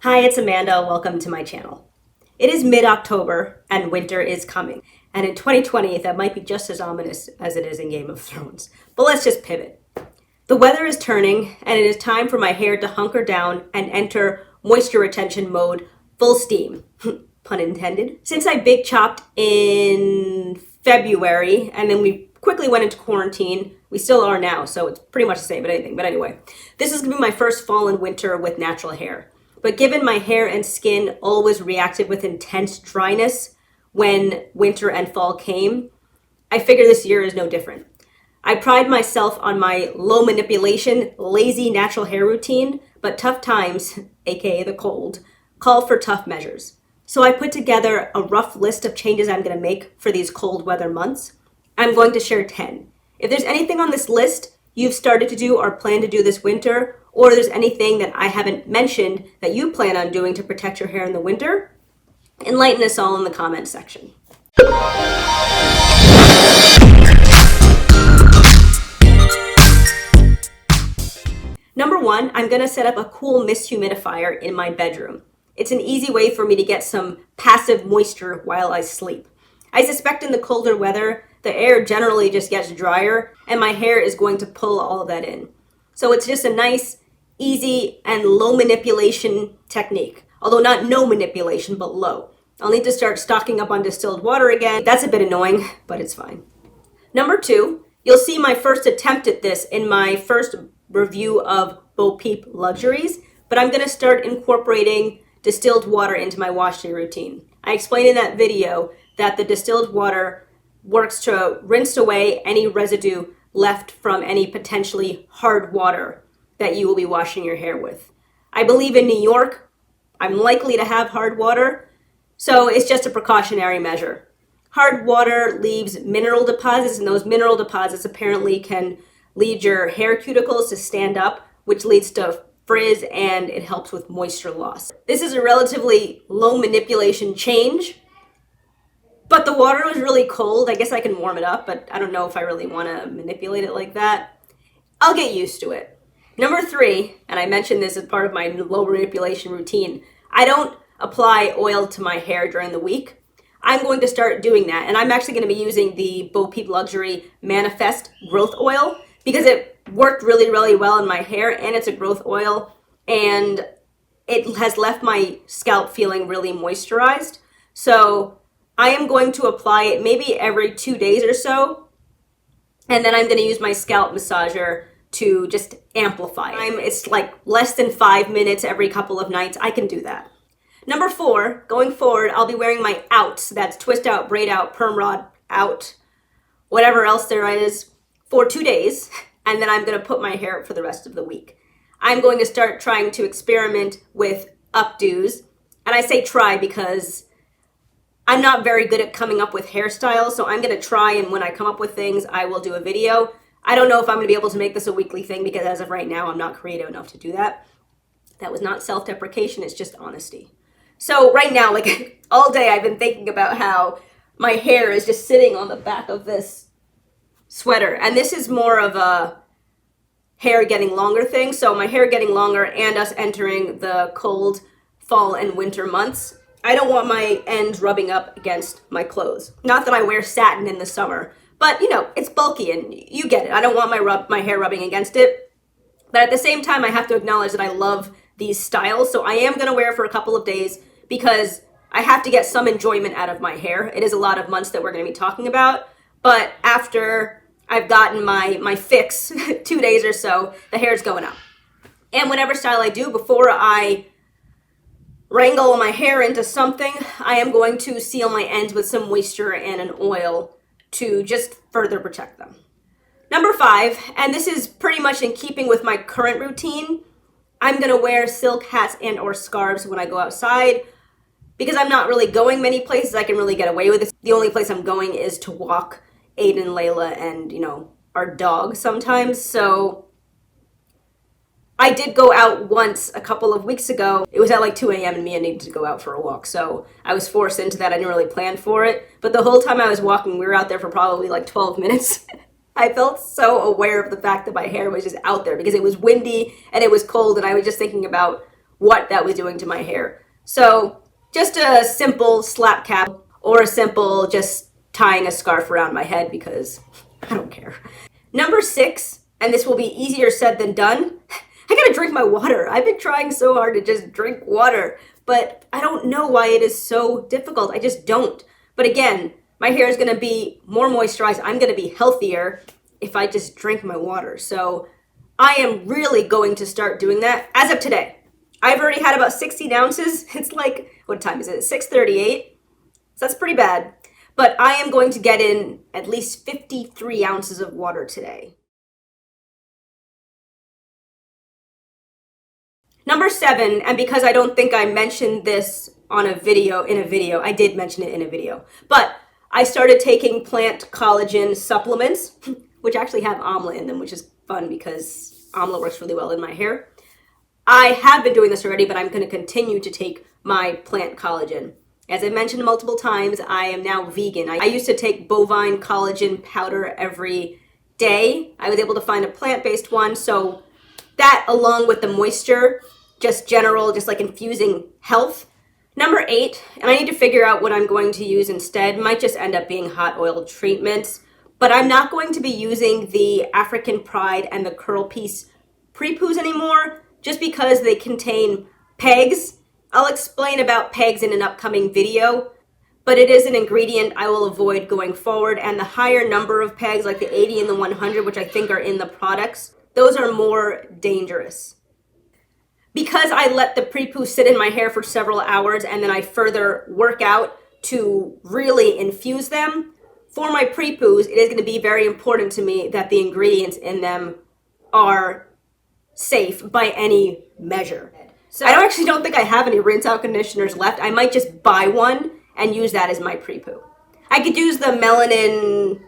Hi, it's Amanda. Welcome to my channel. It is mid-October and winter is coming. And in 2020, that might be just as ominous as it is in Game of Thrones. But let's just pivot. The weather is turning and it is time for my hair to hunker down and enter moisture retention mode full steam. Pun intended. Since I big chopped in February and then we quickly went into quarantine, we still are now, so it's pretty much the same, but anyway, this is gonna be my first fall and winter with natural hair. But given my hair and skin always reacted with intense dryness when winter and fall came, I figure this year is no different. I pride myself on my low manipulation, lazy natural hair routine, but tough times, aka the cold, call for tough measures. So I put together a rough list of changes I'm gonna make for these cold weather months. I'm going to share 10. If there's anything on this list you've started to do or plan to do this winter, or there's anything that I haven't mentioned that you plan on doing to protect your hair in the winter, enlighten us all in the comment section. Number one, I'm gonna set up a cool mist humidifier in my bedroom. It's an easy way for me to get some passive moisture while I sleep. I suspect in the colder weather, the air generally just gets drier and my hair is going to pull all of that in. So it's just a nice, easy, and low manipulation technique. Although not no manipulation, but low. I'll need to start stocking up on distilled water again. That's a bit annoying, but it's fine. Number two, you'll see my first attempt at this in my first review of Bo Peep Luxuries, but I'm gonna start incorporating distilled water into my wash day routine. I explained in that video that the distilled water works to rinse away any residue left from any potentially hard water that you will be washing your hair with. I believe in New York, I'm likely to have hard water, so it's just a precautionary measure. Hard water leaves mineral deposits, and those mineral deposits apparently can lead your hair cuticles to stand up, which leads to frizz, and it helps with moisture loss. This is a relatively low manipulation change, but the water was really cold. I guess I can warm it up, but I don't know if I really want to manipulate it like that. I'll get used to it. Number three, and I mentioned this as part of my low manipulation routine, I don't apply oil to my hair during the week. I'm going to start doing that, and I'm actually going to be using the Bo Peep Luxury Manifest Growth Oil because it worked really, really well in my hair, and it's a growth oil, and it has left my scalp feeling really moisturized. So I am going to apply it maybe every 2 days or so, and then I'm going to use my scalp massager to just amplify it. It's like less than 5 minutes every couple of nights. I can do that. Number four, going forward, I'll be wearing my outs. That's twist out, braid out, perm rod out, whatever else there is, for 2 days. And then I'm going to put my hair up for the rest of the week. I'm going to start trying to experiment with updos. And I say try because I'm not very good at coming up with hairstyles. So I'm going to try, and when I come up with things, I will do a video. I don't know if I'm going to be able to make this a weekly thing because as of right now, I'm not creative enough to do that. That was not self-deprecation, it's just honesty. So right now, like all day, I've been thinking about how my hair is just sitting on the back of this sweater. And this is more of a hair getting longer thing. So my hair getting longer and us entering the cold fall and winter months, I don't want my ends rubbing up against my clothes. Not that I wear satin in the summer, but you know, it's bulky and you get it. I don't want my hair rubbing against it. But at the same time, I have to acknowledge that I love these styles. So I am gonna wear it for a couple of days because I have to get some enjoyment out of my hair. It is a lot of months that we're gonna be talking about. But after I've gotten my fix, 2 days or so, the hair's going up. And whatever style I do, before I wrangle my hair into something, I am going to seal my ends with some moisture and an oil to just further protect them. Number five, and this is pretty much in keeping with my current routine, I'm gonna wear silk hats and or scarves when I go outside because I'm not really going many places I can really get away with it. The only place I'm going is to walk Aiden, Layla, and you know, our dog sometimes. So I did go out once a couple of weeks ago. It was at like 2 a.m. and Mia needed to go out for a walk. So I was forced into that. I didn't really plan for it. But the whole time I was walking, we were out there for probably like 12 minutes. I felt so aware of the fact that my hair was just out there because it was windy and it was cold, and I was just thinking about what that was doing to my hair. So just a simple slap cap or a simple just tying a scarf around my head because I don't care. Number 6, and this will be easier said than done, I gotta drink my water. I've been trying so hard to just drink water, but I don't know why it is so difficult. I just don't. But again, my hair is gonna be more moisturized. I'm gonna be healthier if I just drink my water. So I am really going to start doing that as of today. I've already had about 16 ounces. It's like, what time is it? 6:38. So that's pretty bad. But I am going to get in at least 53 ounces of water today. Number 7, and because I don't think I mentioned this in a video, I did mention it in a video, but I started taking plant collagen supplements, which actually have amla in them, which is fun because amla works really well in my hair. I have been doing this already, but I'm going to continue to take my plant collagen. As I mentioned multiple times, I am now vegan. I used to take bovine collagen powder every day. I was able to find a plant-based one, so that along with the moisture, just like infusing health. Number 8, and I need to figure out what I'm going to use instead, might just end up being hot oil treatments, but I'm not going to be using the African Pride and the Curl Piece prepoos anymore, just because they contain pegs. I'll explain about pegs in an upcoming video, but it is an ingredient I will avoid going forward, and the higher number of pegs, like the 80 and the 100, which I think are in the products, those are more dangerous. Because I let the prepoos sit in my hair for several hours and then I further work out to really infuse them, for my prepoos, it is going to be very important to me that the ingredients in them are safe by any measure. So I actually don't think I have any rinse out conditioners left. I might just buy one and use that as my prepoo. I could use the melanin,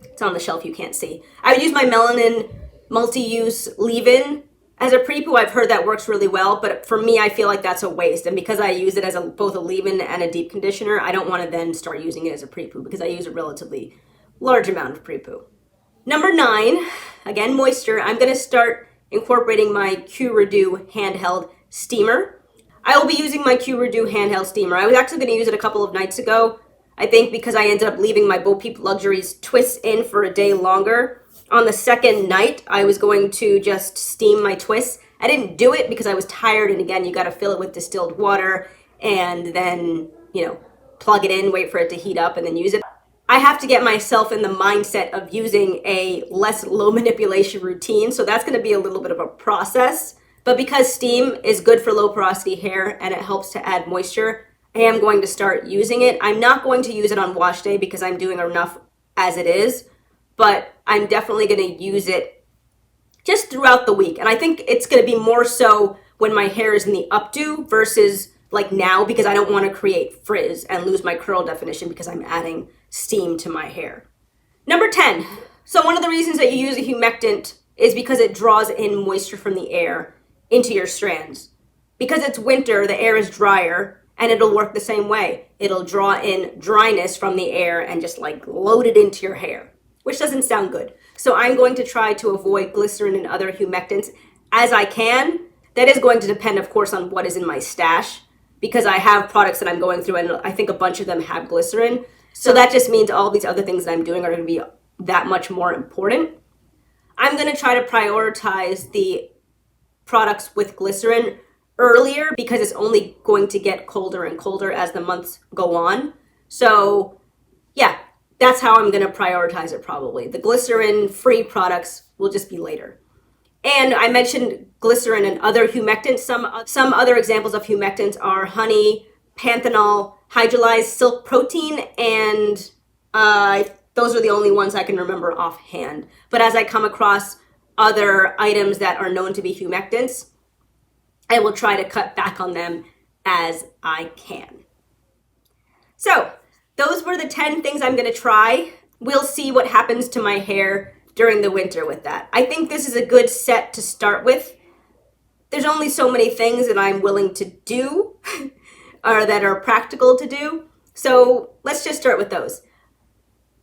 it's on the shelf, you can't see. I would use my melanin multi-use leave-in as a prepoo. I've heard that works really well, but for me, I feel like that's a waste. And because I use it as both a leave-in and a deep conditioner, I don't want to then start using it as a prepoo because I use a relatively large amount of prepoo. Number 9, again, moisture. I'm going to start incorporating my Q-Redo handheld steamer. I will be using my Q-Redo handheld steamer. I was actually going to use it a couple of nights ago. I think because I ended up leaving my Bo Peep Luxuries twists in for a day longer. On the second night, I was going to just steam my twists. I didn't do it because I was tired, and again, you got to fill it with distilled water and then, plug it in, wait for it to heat up, and then use it. I have to get myself in the mindset of using a less low manipulation routine, so that's going to be a little bit of a process. But because steam is good for low porosity hair and it helps to add moisture, I am going to start using it. I'm not going to use it on wash day because I'm doing enough as it is, but I'm definitely going to use it just throughout the week. And I think it's going to be more so when my hair is in the updo versus like now, because I don't want to create frizz and lose my curl definition because I'm adding steam to my hair. Number 10. So one of the reasons that you use a humectant is because it draws in moisture from the air into your strands. Because it's winter, the air is drier, and it'll work the same way. It'll draw in dryness from the air and just like load it into your hair, which doesn't sound good. So I'm going to try to avoid glycerin and other humectants as I can. That is going to depend, of course, on what is in my stash, because I have products that I'm going through and I think a bunch of them have glycerin. So that just means all these other things that I'm doing are going to be that much more important. I'm going to try to prioritize the products with glycerin earlier because it's only going to get colder and colder as the months go on. So yeah, that's how I'm going to prioritize it probably. The glycerin-free products will just be later. And I mentioned glycerin and other humectants. Some other examples of humectants are honey, panthenol, hydrolyzed silk protein, and those are the only ones I can remember offhand. But as I come across other items that are known to be humectants, I will try to cut back on them as I can. So those were the 10 things I'm going to try. We'll see what happens to my hair during the winter with that. I think this is a good set to start with. There's only so many things that I'm willing to do or that are practical to do. So let's just start with those.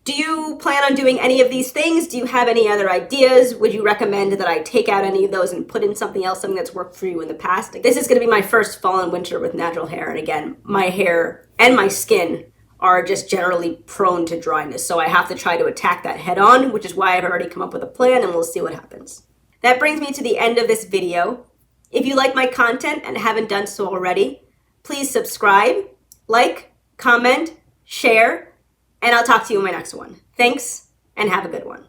Do you plan on doing any of these things? Do you have any other ideas? Would you recommend that I take out any of those and put in something else, something that's worked for you in the past? This is going to be my first fall and winter with natural hair. And again, my hair and my skin are just generally prone to dryness. So I have to try to attack that head on, which is why I've already come up with a plan, and we'll see what happens. That brings me to the end of this video. If you like my content and haven't done so already, please subscribe, like, comment, share, and I'll talk to you in my next one. Thanks, and have a good one.